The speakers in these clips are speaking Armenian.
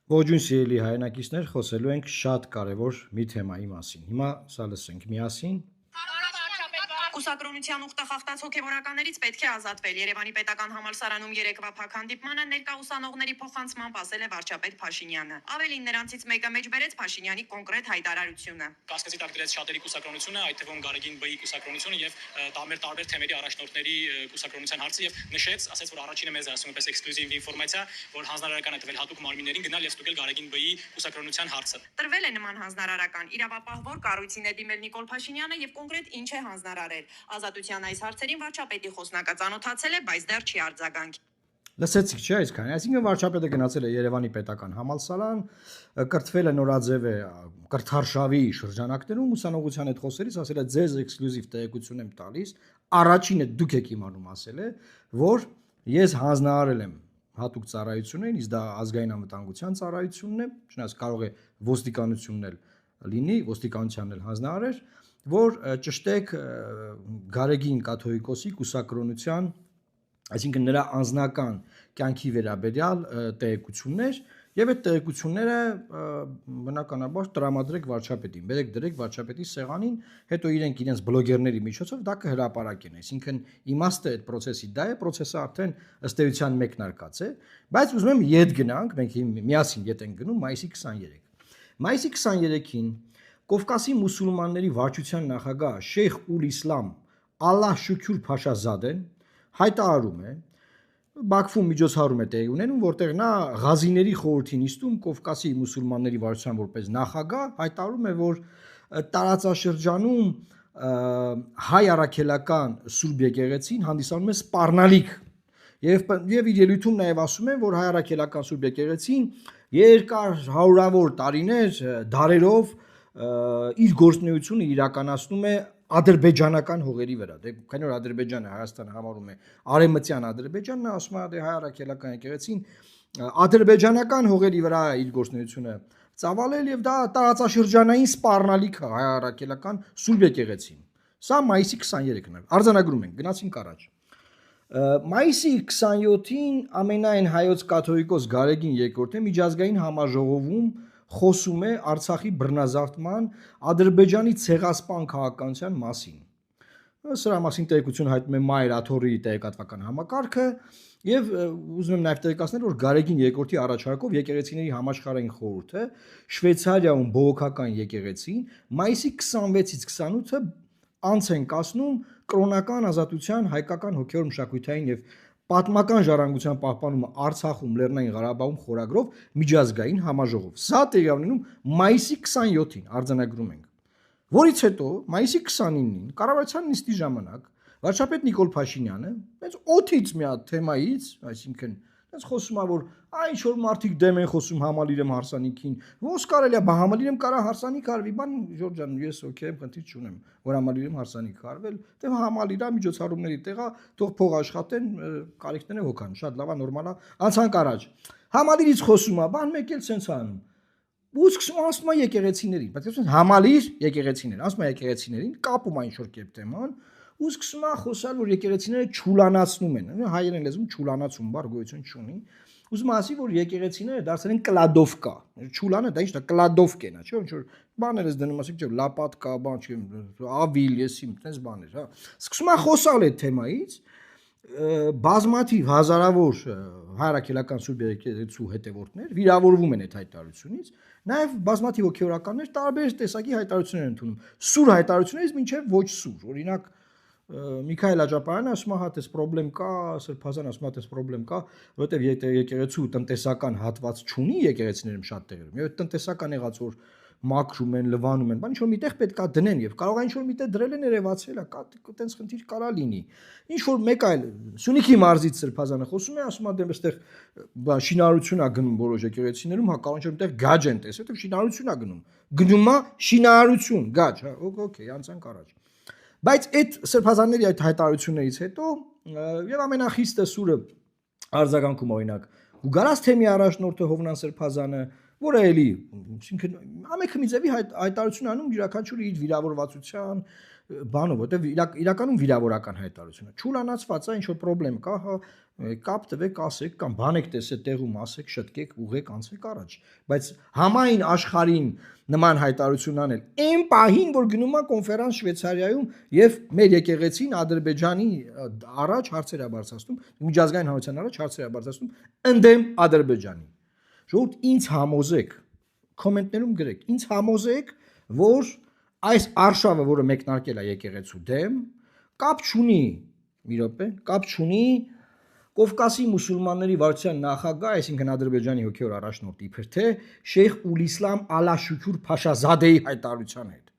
Ողջույն սիրելի հայրենակիցներ, խոսելու ենք շատ կարևոր մի թեմայի մասին։ Հիմա սա լսենք միասին։ Կուսակրոնության ուխտախախտած հոգևորականներից պետք է ազատվել։ Երևանի պետական համալսարանում երեկվա փակ հանդիպմանը ներկա ուսանողների փոխանցմամբ ասել է վարչապետ Փաշինյանը։ Ավելին նրանցից մեկը մեջբերեց Փաշինյանի կոնկրետ հայտարարությունը։ Կասկածի տակ դրեց շատերի կուսակրոնությունը, այդ թվում Գարեգին Բ-ի կուսակրոնությունը եւ տարբեր թեմերի առաջնորդների կուսակրոնության հարցը եւ նշեց, ասաց, որ առաջինը մեզ ասում է պես էքսկլյուզիվ ինֆորմացիա, որ հանձնարարական է տվել հատուկ մարմիններին գնալ եւ ստուգել Գարեգին Բ-ի կուսակրոնության հարցը։ Տրվել է նման հանձնարարական իրավապահ կառույցին է դիմել Նիկոլ Փաշինյանը եւ կոնկրետ ինչ է հանձնարարել։ Ազատության այս հարցերին վարչապետի խոսնակը ծանոթացել է, բայց դեռ չի արձագանքի։ Լսեցիք, չէ՞, այսքան։ Այսինքն վարչապետը գնացել է Երևանի պետական համալսարան, կրթվել է նորաձև է կրթարշավի շրջանակներում, ուսանողության հետ խոսելիս ասել է ձեզ էքսկլյուզիվ տեղեկություն եմ տալիս, առաջինը դուք եք իմանում ասել է, որ ես հանձնարարել եմ հատուկ ծառայություններին, իսկ դա ազգային անվտանգության ծառայությունն է, չնայած կարող է ոստիկանությունն էլ լինի, ոստիկանությանն էլ հանձնարարել, որ ճշտեք Գարեգին կաթողիկոսի կուսակրոնության, այսինքն նրա անձնական կյանքի վերաբերյալ տեղեկություններ եւ այդ տեղեկությունները բնականաբար տրամադրեք վարչապետին, բերեք դրեք վարչապետի սեղանին, հետո իրենց բլոգերների միջոցով դա կհրապարակեն, այսինքն իմաստը այդ process-ի դա է, process-ը արդեն ըստ էության մեկնարկած է, բայց ուզում եմ ետ գնանք, մենք միասին ետ ենք գնում մայիսի 23։ Մայիսի 23-ին Կովկասի մուսուլմանների վարչության նախագահ Շեյխ Ուլ Իսլամ Ալլահ Շուքյուր Փաշազադեն հայտարարում է, Բաքվում միջոցառում է տեղի ունենում, որտեղ նա Ղազիների խորհրդի նիստում Կովկասի մուսուլմանների վարչության որպես նախագահ հայտարարում է, որ տարածաշրջանում հայ առաքելական Սուրբ եկեղեցին հանդիսանում է սպառնալիք եւ իր ելույթում նաեւ ասում են, որ հայ առաքելական Սուրբ եկեղեցին երկար հարյուրավոր տարիներ դարերով իր գործունեությունը իրականացնում է ադրբեջանական հողերի վրա, դե քանի որ Ադրբեջանը Հայաստանը համարում է արևմտյան Ադրբեջանն, ասում է դե հայ առաքելական եկեղեցին ադրբեջանական հողերի վրա իր գործունեությունը ծավալել եւ դա տարածաշրջանային սպառնալիք է հայ առաքելական Սուրբ եկեղեցին։ Սա մայիսի 23-ն է։ Արձանագրում ենք, գնացինք առաջ։ Մայիսի 27-ին ամենայն հայոց կաթողիկոս Գարեգին II-ը միջազգային համաժողովում խոսում է Արցախի բռնազավթման Ադրբեջանի ցեղասպան քաղաքականության մասին։ Սրա մասին տեղեկություն հայտնում է Մայր Աթոռի տեղեկատվական համակարգը եւ ուզում եմ նաեւ տեղեկացնել, որ Գարեգին II-ի առաջարկով եկեղեցիների համաշխարհային խորհուրդը Շվեյցարիայում բողոքական եկեղեցին մայիսի 26-ից 28-ը անց են կասնում կրոնական ազատության հայկական հոգևոր մշակութային եւ պատմական ժառանգության պահպանումը Արցախում, Լեռնային Ղարաբաղում խորագրով միջազգային համաժողով։ Սա տեղի ունենում մայիսի 27-ին, արձանագրում ենք։ Որից հետո մայիսի 29-ին կառավարության նիստի ժամանակ վարչապետ Նիկոլ Փաշինյանը այնց օթից մի հատ թեմայից, այսինքն այնց խոսում է, որ ինչ որ մարդիկ դեմ են խոսում համալիրեմ հարսանիքին, ոնց կարելի է, բա համալիրեմ կարա հարսանիք արվի, բան Ժորժ ջան, ես օքեյ եմ, խնդիր չունեմ, որ համալիրեմ հարսանիք արվել, դե համալիրա միջոցառումների տեղա, թող փող աշխատեն, կարիքները հոգան, շատ լավ է, նորմալ է, անցանք առաջ։ Համալիրից խոսում է, բան մեկ էլ սենց անում։ Ու սկսում ասում է եկեղեցիներին, բայց ասում համալիր եկեղեցիներ, ասում է եկեղեցիներին, կապում այն շոր կեպ թեման, ու սկսում է խոսալ, որ եկեղեցիները չուլանացնում են, հայերեն լեզվում չուլանացում բառ գոյություն չունի։ Ուզում ասի, որ եկեղեցիները դարձել են կլադովկա։ Չուլանը դա ի՞նչն է, կլադովկեն է, չէ՞, ոնց որ բաներ ես դնում, ասիկ, չէ, լապատկա, բան, չէ, ավիլ, եսիմ, այդպես բաներ, հա։ Սկսում է խոսալ այդ թեմայից, բազմաթիվ հազարավոր հայրաքելական Սուրբ եկեղեցու հետևորդներ վիրավորվում են այդ հայտարարությունից, նաև բազմաթիվ հոգևորականներ տարբեր տեսակի հայտարարություններ են ընդունում։ Սուր հայտարարություններից մինչև ոչ սուր։ Օրինակ Միքայել Աջապարյանը ասում է, հա, դες պրոբլեմ կա, Սրբազան ասում է, դες պրոբլեմ կա, որովհետև եկեղեցու տնտեսական հատված չունի եկեղեցիներում շատ տեղերում։ Եվ տնտեսական եղած որ մաքրում են, լվանում են, բան ինչ որ միտեղ պետք է դնեն եւ կարող է ինչ որ միտեղ դրել են երևացել է, կա այտենց խնդիր կարա լինի։ Ինչ որ մեկ այլ Սյունիքի մարզից Սրբազանը խոսում է, ասում է դե այստեղ շինարարություն է գնում որոշ եկեղեցիներում, հա կարող ինչ որ միտեղ գաջ են տեսել, որովհետև շինարարություն է գնում։ Գնում է շինարարություն, գաջ, հա, օքեյ, անցանք առաջ։ Բայց այդ Սրբազանների այդ հայտարարություններից հետո եւ ամենախիստը սուրը արձագանքում օրինակ Գուգարաս թեմի առաջնորդը Հովնան Սրբազանը, որը էլի, այսինքն ամենքը մի ձևի հայտարարություն անում յուրաքանչյուրի իր վիրավորվածության բանով, որտեղ իրականում վիրավորական հայտարարություն է։ Չուլանացված է, ինչ որ խնդրեմ կա, հա, կապ տվեք, ասեք կամ բան եք տեսել տեղում ասեք, շտկեք, ուղեք, անցեք առաջ, բայց համայն աշխարհին նման հայտարարություն անել այն պահին, որ գնում է կոնֆերանս Շվեյցարիայում եւ մեր եկեղեցին Ադրբեջանի առաջ հարցեր է բարձրացնում, միջազգային հանրության առաջ հարցեր է բարձրացնում ընդդեմ Ադրբեջանի։ Ժողովուրդ, ինձ համոզեք, կոմենտներում գրեք, ինձ համոզեք, որ այս արշավը, որը մեկնարկել է եկեղեցու դեմ, կապ չունի, մի րոպե, կապ չունի Կովկասի մուսուլմանների վարչության նախագահ, այսինքն Ադրբեջանի հոգևոր առաջնորդ իբր թե Շեյխ Ուլիսլամ Ալաշուքյուր Փաշազադեի հայտարարության հետ։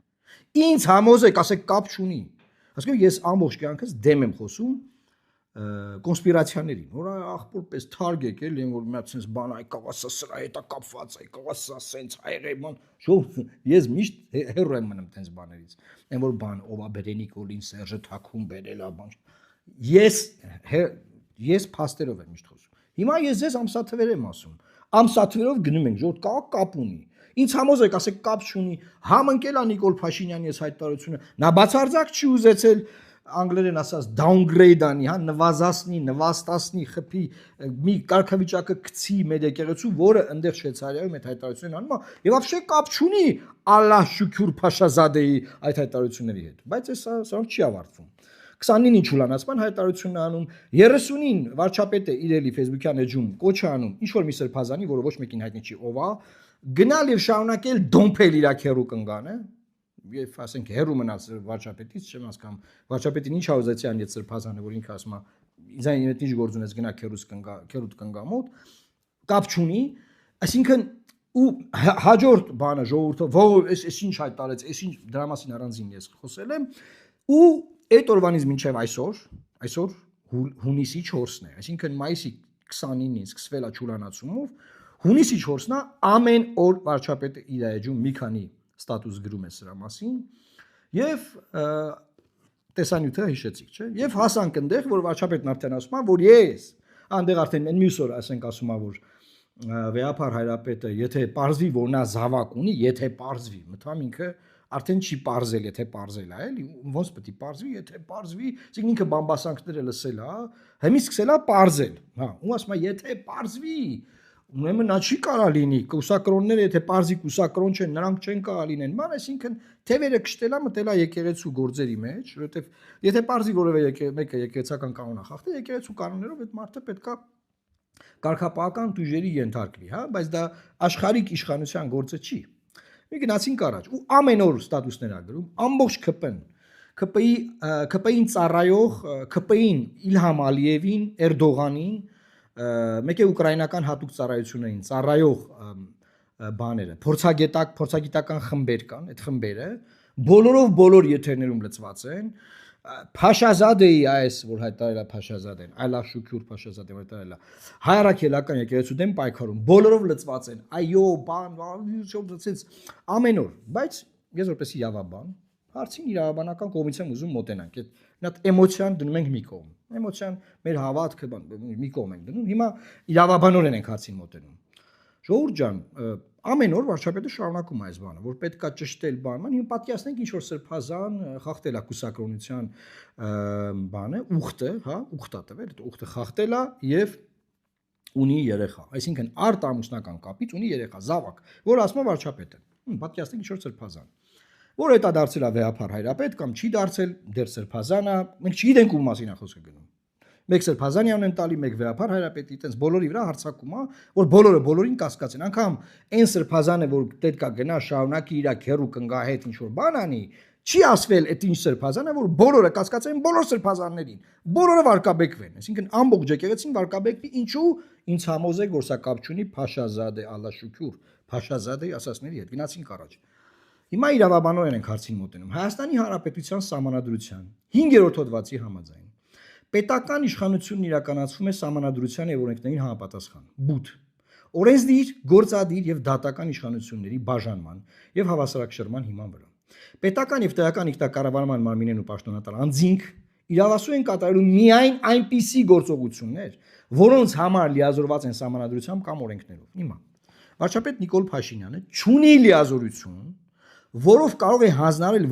Ինձ համոզեք, ասեք կապ չունի։ Ասենք ես ամբողջ կյանքս դեմ եմ խոսում կոնսպիրացիաներին, որ աղբորպես թարգեք էլ են որ մի հատ sense բան այ կողասա սրա հետ է կապված, այ կողասա sense այրեման, շուտ ես միշտ հեռու եմ մնում sense բաներից։ Այն որ բան ով է բերենիկ Օլին Սերժը թաքուն բերել է բան։ Ես փաստերով եմ միշտ խոսում։ Հիմա ես ձեզ ամսաթվեր եմ ասում։ Ամսաթվերով գնում ենք, ժողովուրդ կապ ունի։ Ինձ համոզեք, ասեք կապ չունի։ Համընկել է Նիկոլ Փաշինյանի այս հայտարարությունը։ Նա բացարձակ չի ուզեցել անգլերեն ասած downgrade անի, հա, նվազացնի, նվաստացնի, խփի մի կարգավիճակը գցի մեր եկեղեցու, որը այնտեղ Շվեյցարիայում այդ հայտարարությունն անում է, եւ вообще կապ չունի Ալլահ Շուքյուր Փաշազադեի այդ հայտարարությունների հետ։ Բայց սա չի ավարտվում։ 29-ին Չուլանացման հայտարարությունն անում, 30-ին վարչապետը իրելի Facebook-յան էջում կոչ է անում, ինչ որ մի սրբազանի, որը ոչ մեկին հայտնի չի ով է, գնալ եւ շարունակել դոմփել իր քերու կնգանը, եւ ասենք հերու մնաց վարչապետից, չեմ հասկանում, վարչապետին ինչ հաուզեցի ան այդ սրբազանը, որ ինքը ասում է, ինձ այն ինչ գործ ունես գնա քերուտ կնգա մոտ, կապ չունի, այսինքն ու հաջորդ բանը ժողովուրդը, ո՞վ էս ինչ հայտարարեց, էս ինչ դրա մասին առանձին ես խոսել եմ, ու այդ օրվանից մինչև այսօր հունիսի 4-ն է, այսինքն մայիսի 29-ին սկսվել է Չուլանացումով, հունիսի 4-ն է ամեն օր վարչապետը իր էջում մի քանի ստատուս գրում է սրա մասին եւ տեսանյութը հիշեցիք, չէ՞։ Եվ հասանք այնտեղ, որ վարչապետն արդեն ասում է, որ ես այնտեղ արդեն մյուս օր ասենք ասում է, որ վեհապար հայրապետը եթե պարզվի, որ նա զավակ ունի, եթե պարզվի, մտամ ինքը արդեն չի պարզել, եթե պարզել է, էլի, ոնց պետք է պարզվի, եթե պարզվի, ասենք ինքը բամբասանքները լսել է, հիմա սկսել է պարզել, հա, ու ասում է, եթե պարզվի, ուրեմն նա չի կարա լինի, կուսակրոնները եթե պարզի կուսակրոն չեն, նրանք չեն կարա լինեն, ման, այսինքն թևերը կշտելա մտելա եկեղեցու գործերի մեջ, որովհետև եթե պարզի որևէ մեկը եկեղեցական կանոն է խախտել, եկեղեցու կանոններով այդ մարդը պետքա կարգապահական տույժերի ենթարկվի, հա, բայց դա աշխարհիկ իշխանության գործը չի։ Մի գնացինք առաջ ու ամեն օր ստատուսներ ա գրում, ամբողջ ԿՊ-ին ծառայող, ԿՊ-ին Իլհամ Ալիևին, Էրդողանին, մեկ է ուկրաինական հատուկ ծառայություններին ծառայող բաները, փորձագիտական խմբեր կան, այդ խմբերը բոլոր եթերներում լծված են, Փաշազադեի այս որ հայտարարել է Փաշազադեն, Ալլահ Շուքյուր Փաշազադեն հայտարարել է հայրաքելական եկեղեցու դեմ պայքարում, բոլորով լծված են, այո, բան, լծեց ամեն օր, բայց ես որպես իրավաբան, հարցին իրավաբանական կողմից եմ ուզում մոտենանք, այդ էմոցիան դնում ենք մի կողմ, էմոցիան մեր հավատքը մի կողմ ենք դնում, հիմա իրավաբանորեն ենք հարցին մոտենում։ Ժողովուրդ ջան, ամեն օր վարչապետը շարունակում է այս բանը, որ պետքա ճշտել բանման, հիմա պատկերացնենք ինչ որ սրբազան խախտել է կուսակրոնության բանը, ուխտը, հա, ուխտա տվել, ուխտը խախտել է եւ ունի երեխա, այսինքն արտամուսնական կապից ունի երեխա, զավակ, որ ասում է վարչապետը։ Պատկերացնենք ինչ որ սրբազան, որ հետա դարձել է վեհապար հայրապետ կամ չի դարձել, դեռ սրբազան է, մենք չգիտենք ում մասին է խոսքը գնում։ Մեկ սրբազանյան են տալի, մեկ վեհապար հայրապետի, այտենց բոլորի վրա հարցակում է, որ բոլորը բոլորին կասկածեն, անգամ այն սրբազանը, որ պետքա գնա շարունակի իր քերու կնգա հետ ինչ որ բան անի, չի ասվել այդ ինչ սրբազանը, որ բոլորը կասկածեն բոլոր սրբազաններին, բոլորը վարկաբեկվեն, այսինքն ամբողջ եկեղեցին վարկաբեկվի, ինչու ինձ համոզեք, որ սա կապ չունի Փաշազադե Ալլահ Շուքյուր Փաշազադեի ասածների հետ, գնացինք առաջ։ Հիմա իրավաբանորեն ենք հարցին մոտենում։ Հայաստանի Հանրապետության Սահմանադրության 5-րդ հոդվածի համաձայն պետական իշխանությունն իրականացվում է Սահմանադրության եւ օրենքներին համապատասխան։ Բութ օրենսդիր, գործադիր եւ դատական իշխանությունների բաժանման եւ հավասարակշռման հիման վրա։ Պետական եւ տեղական ինքնակառավարման մարմիններն ու պաշտոնատար անձինք իրավասու են կատարելու միայն այնպիսի գործողություններ, որոնց համար լիազորված են Սահմանադրությամբ կամ օրենքներով։ Հիմա վարչապետ Նիկոլ Փաշինյանը չունի լիազորություն, որով կարող է հանձնարարել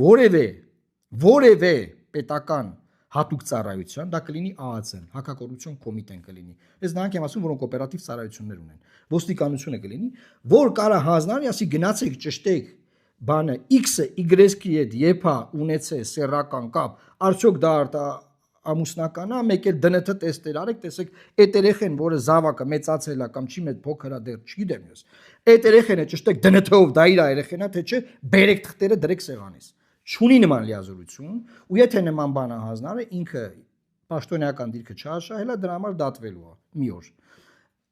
որևէ պետական հատուկ ծառայության, դա կլինի ԱԱՑ-ն, հակակոռուպցիոն կոմիտեն կլինի։ Ես նրանք եմ ասում, որոնք օպերատիվ ծառայություններ ունեն։ Ոստիկանությունը կլինի, որ կարա հանձնարարի, ասի գնացեք ճշտեք բանը X-ը Y-ի հետ եփա ունեցե սեռական կապ, արդյոք դա ամուսնական է, մեկ էլ ԴՆԹ տեստեր արեք, տեսեք, այդ երեխեն, որը զավակը մեծացել է կամ չի մեծ փոքր է դեռ չգիտեմ ես։ Այդ երեխենը ճշտեք ԴՆԹ-ով դա իր երեխեն է, թե չէ, բերեք թղթերը դրեք սեղանից։ Չունի նման լիազորություն, ու եթե նման բան է հանձնարարը, ինքը պաշտոնեական դիրքը չարաշահել է, դրա համար դատվելու է մի օր։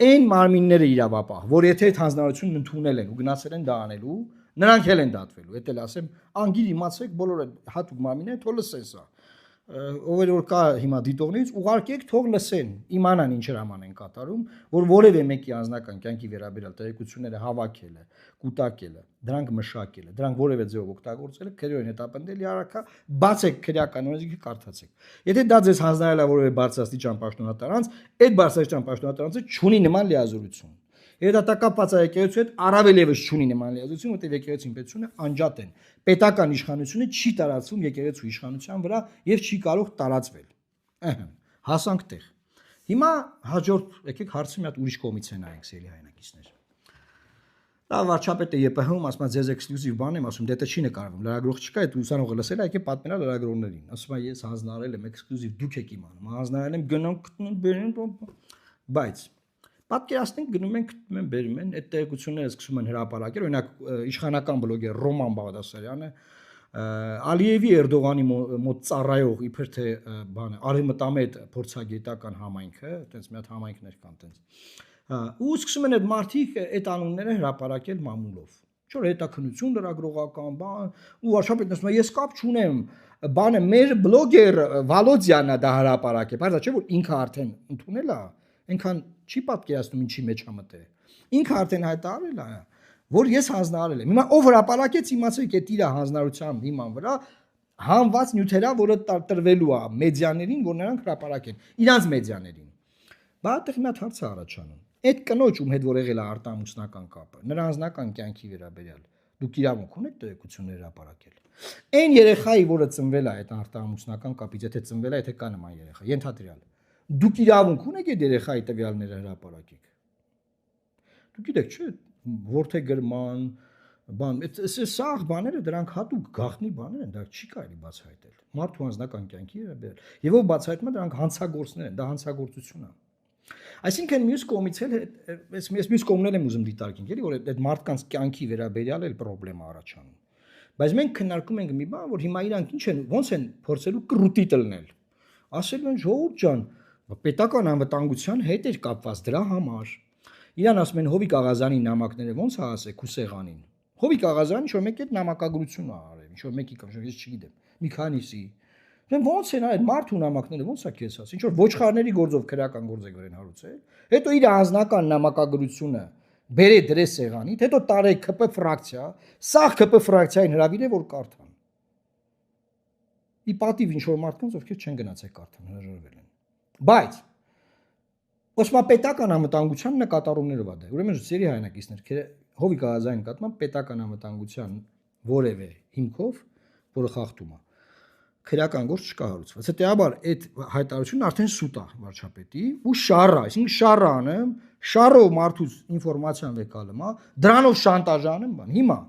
Այն մարմինները իրավապահ, որ եթե այդ հանձնարարությունն ընդունել են ու գնացել են դա անելու, նրանք էլ են դատվելու։ Եթե ասեմ, անգիր իմացեք, բոլորը հատուկ մարմինները թող լսեն սա։ Ով որ կա հիմա դիտողներից ուղարկեք թող լսեն, իմանան ինչ հրաման են կատարում, որ որևէ մեկի անձնական կյանքի վերաբերյալ տեղեկությունները հավաքելը, կուտակելը, դրանք մշակելը, դրանք որևէ ձևով օգտագործելը քրեորեն հետապնդելի առարկա, բացեք քրեական օրենսգիրքը կարդացեք։ Եթե դա ձեզ հանձնարարել է որևէ բարձրաստիճան պաշտոնատարանց, այդ բարձրաստիճան պաշտոնատարանցը չունի նման լիազորություն։ Եթե դա կապված է եկեղեցու հետ, առավել եւս չունի նման լիազորություն, որտեղ եկեղեցին պետությունը անջատ են։ Պետական իշխանությունը չի տարածվում եկեղեցու իշխանության վրա եւ չի կարող տարածվել։ Հասանք տեղ։ Հիմա հաջորդ եկեք հարցի մի հատ ուրիշ կողմից է նայենք, սիրելի հայրենակիցներ։ Դա վարչապետը ԵՊՀ-ում ասում է ձեզ էքսկլյուզիվ բան եմ ասում, դե չի նկարվում, լրագրող չկա, այդ ուսանողը լսել է, եկե պատմելա լրագրողներին։ Ասում է ես հանձնարարել եմ էքսկլյուզիվ, դուք եք իմանում, հանձնարարել եմ գնում գտնում բերեն, բայց պատկերացնենք գնում են գտնում են բերում են այդ տեղեկությունները սկսում են հրապարակել, օրինակ իշխանական բլոգեր Ռոման Բաղդասարյանը Ալիևի Էրդողանի մոտ ծառայող իբր թե բանը արևմտամետ փորձագիտական համայնքը, այտենց մի հատ համայնքներ կան այտենց ու սկսում են այդ մարդիկ այդ անունները հրապարակել մամուլով ինչ-որ հետաքնություն լրագրողական բան ու վարչապետն ասում է ես կապ չունեմ բանը մեր բլոգեր Վալոդյանն է դա հրապարակել բայց չէ որ ինքը արդեն ընդունել է այնքան չի պատկերացնում ինչի մեջ է մտել ինքը արդեն հայտարարել է որ ես հանձնարարել եմ հիմա ով հրապարակեց իմացեք այդ իր հանձնարարության հիման վրա հանված նյութերա որը տրվելու է մեդիաներին որ նրանք հրապարակեն իրանց մեդիաներին բա այդտեղ մի հատ հարց է առաջանում այդ կնոջ ում հետ որ եղել է արտամուսնական կապը նրա անձնական կյանքի վերաբերյալ դուք իրավունք ունեք տեղեկություններ հրապարակել այն երեխայի որը ծնվել է այդ արտամուսնական կապից եթե ծնվել է եթե կա նման երեխա ենթադրյալ դուք իրավունք ունեք այդ երեխայի տվյալները հրապարակեք դուք գիտեք չէ որդեգրման բան սա բաները դրանք հատուկ գաղտնի բաներ են դա չի կարելի բացահայտել մարդու անձնական կյանքի վերաբերյալ եւ ով բացահայտում է դրանք հանցագործներ են դա հանցագործություն է այսինքն մյուս կողմից էլ ես մյուս կողմն եմ ուզում դիտարկենք էլի որ այդ մարդկանց կյանքի վերաբերյալ էլ խնդրեմ առաջանում բայց մենք քննարկում ենք մի բան որ հիմա իրանք ինչ են ոնց են փորձելու կռուտի տննել ասել են ժողովուրդ ջան պետական անվտանգության հետ էր կապված դրա համար իրան ասում են Հովիկ Աղազանի նամակները ոնց է ասեք ու սեղանին Հովիկ Աղազյանը ինչ որ մեկ այդ նամակագրություն է արել ինչ որ մեկի կամ ես չգիտեմ մի քանիսի ոնց են այդ մարդու նամակները ոնց է քեզ ասած ինչ որ ոչխարների գործով քրական գործ եք վրան հարուցել հետո իր անձնական նամակագրությունը բերե դրե սեղանից հետո տարե ԿՊ ֆրակցիա սա ԿՊ ֆրակցիային հրավիրե որ կարդան ի պատիվ ինչ որ մարդկանց ովքեր չեն գնացել կարդան հրաժարվել են բայց ոսմա պետական անվտանգության նկատառումները վադը ուրեմն սերի հայրենակիցներ Հովիկ Աղազյանի նկատմամբ պետական անվտանգության որևէ հիմքով որը խախտում է քրական գործ չկա հարուցված հետեաբար այդ հայտարարությունն արդեն սուտ է վարչապետի ու շարը այսինքն շարը անեմ շարով մարդուց ինֆորմացիան վեկալում է դրանով շանտաժ անեմ բան հիմա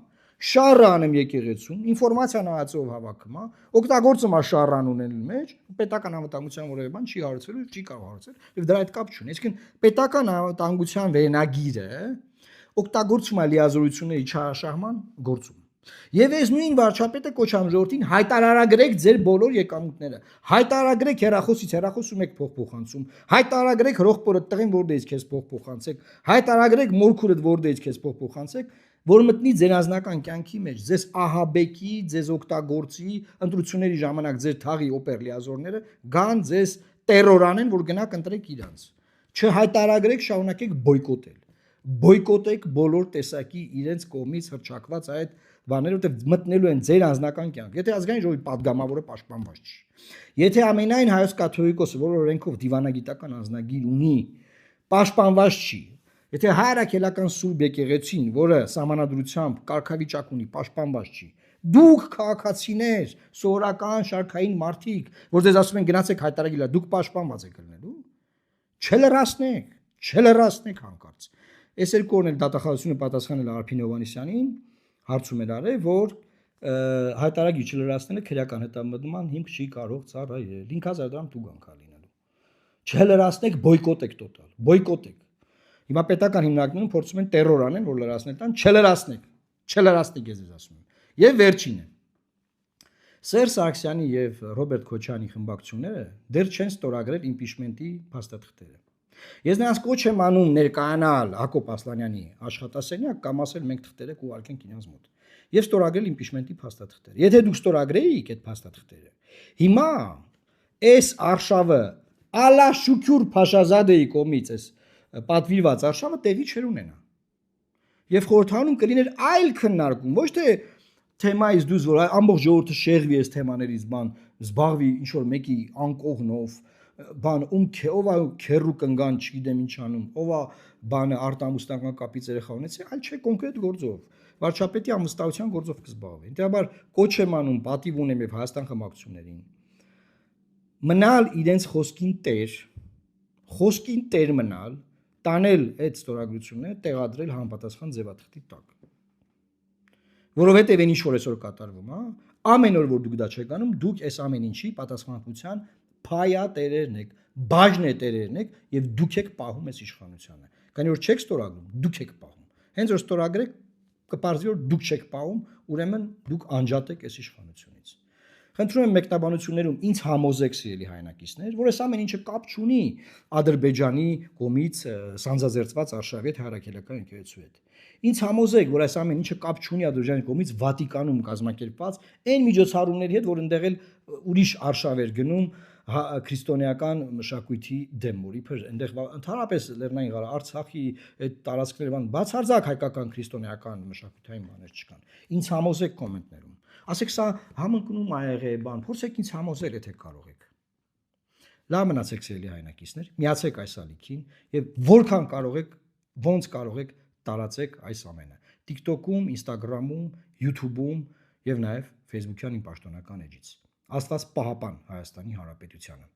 շարը անեմ եկեղեցուն ինֆորմացիան այացով հավաքում է օգտագործում է շարան ունենալու մեջ պետական անվտանգության որևէ բան չի հարուցվելու չի կարող հարուցել եւ դրա հետ կապ չունի այսինքն պետական անվտանգության վերնագիրը օգտագործում է լիազորությունների չարաշահման գործում Եվ այս նույն վարչապետը կոչամ ժողովրդին հայտարարագրեք ձեր բոլոր եկամուտները հայտարարագրեք հեռախոսից հեռախոսում եք փոխփոխանցում հայտարարագրեք հրոխբորը տղին որտեղից քեզ փոխփոխանցեք հայտարարագրեք մորքուրդ որտեղից քեզ փոխփոխանցեք որ մտնի ձեր անձնական կյանքի մեջ ձեզ ահաբեկի ձեզ օգտագործի ընտրությունների ժամանակ ձեր թաղի օպեր լիազորները գան ձեզ տերոր անեն որ գնաք ընտրեք իրանց չհայտարարագրեք շարունակեք բոյկոտեք բոլոր տեսակի իրենց կողմից հրճակված այդ բաները որտեղ մտնելու են ձեր անձնական կյանք եթե ազգային ժողովի падգամավորը պաշտպանված չի եթե ամենայն հայոց կաթողիկոսը որ օրենքով դիվանագիտական անձնագիր ունի պաշտպանված չի եթե հայրաքելական սուրբ եկեղեցին որը սահմանադրությամբ կարգավիճակ ունի պաշտպանված չի Դուք քաղաքացիներ, սովորական շարքային մարդիկ, որ ձեզ ասում են գնացեք հայտարարել, դուք պաշտպանված եք լինելու։ Չլրացնեք հանկարծ։ Այս երկու օրն էլ դատախազությունը պատասխանել Արփին Հովհաննիսյանին, հարցում էր արել, որ հայտարարի չլրացնելը քրեական հետամտման հիմք չի կարող ծառայել։ 5000 դրամ տուգանք է լինելու։ Չլրացնեք, բոյկոտեք տոտալ, բոյկոտեք։ Հիմա պետական հիմնարկներում փորձում են տերոր անեն, որ լրացնել տան, չլրացնեք, ես ձեզ ասում եմ։ Եվ վերջինը Սերժ Սարգսյանի եւ Ռոբերտ Քոչյանի խմբակցությունները դեռ չեն ստորագրել իմպիչմենտի փաստաթղթերը։ Ես նրանց կոչ եմ անում ներկայանալ Հակոբ Ասլանյանի աշխատասենյակ կամ ասել մենք թղթերը կուղարկենք իրենց մոտ եւ ստորագրել իմպիչմենտի փաստաթղթերը։ Եթե դուք ստորագրեիք այդ փաստաթղթերը, հիմա այս արշավը Ալա Շուքյուր Փաշազադեի կողմից այս պատվիրված արշավը տեղի չեր ունենա։ Եվ խորհրդանում կլիներ այլ քննարկում, ոչ թե թեմայից դուրս որ ամբողջ ժողովուրդը շեղվի այս թեմաներից բան, զբաղվի ինչ որ մեկի անկողնով, բան ով է քերու կնգան, չգիտեմ ինչ անում, ով է բանը արտամուսնական կապից երեխա ունեցել, այլ չէ կոնկրետ գործով։ Վարչապետի անվստահության գործով կզբաղվի։ Դեպաբար կոչ եմ անում, պատիվ ունեմ եւ Հայաստան խմբակցություններին մնալ իրենց խոսքին տեր մնալ, տանել այդ ստորագրությունները, տեղադրել համապատասխան ձևաթղթի տակ։ Որովհետև այն ինչ որ այսօր կատարվում, ամեն օր որ դուք դա չեք անում, դուք այս ամեն ինչի պատասխանատվության փայատերերն եք, բաժնետերերն եք եւ դուք եք պահում այս իշխանությունը։ Քանի որ չեք ստորագրում, դուք եք պահում։ Հենց որ ստորագրեք, կպարզվի որ դուք չեք պահում, ուրեմն դուք անջատ եք այս իշխանությունից։ Խնդրում եմ մեկնաբանություններում ինձ համոզեք սիրելի հայրենակիցներ, որ այս ամեն ինչը կապ չունի Ադրբեջանի կողմից սանձազերծված արշավի հետ հարակելական եկեղեցու հետ։ Ինձ համոզեք, որ այս ամեն ինչը կապ չունի Ադրբեջանի կողմից Վատիկանում կազմակերպված այն միջոցառումների հետ, որ ընդեղ էլ ուրիշ արշավ էր գնում քրիստոնեական մշակույթի դեմ, որ իբր այնտեղ ընդհանրապես Լեռնային Ղարաբաղ, Արցախի այդ տարածքները բան բացարձակ հայկական քրիստոնեական մշակութային բաներ չկան։ Ինձ համոզեք կոմենտներում։ Ասեք սա համընկնում ա եղել բան, փորձեք ինձ համոզել, եթե կարող եք։ Լավ մնացեք սիրելի հայրենակիցներ, միացեք այս ալիքին եւ որքան կարող եք, ոնց կարող եք տարածեք այս ամենը։ TikTok-ում, Instagram-ում, YouTube-ում եւ նաեւ Facebook-յան իմ պաշտոնական էջից։ Աստված պահապան Հայաստանի Հանրապետությանը։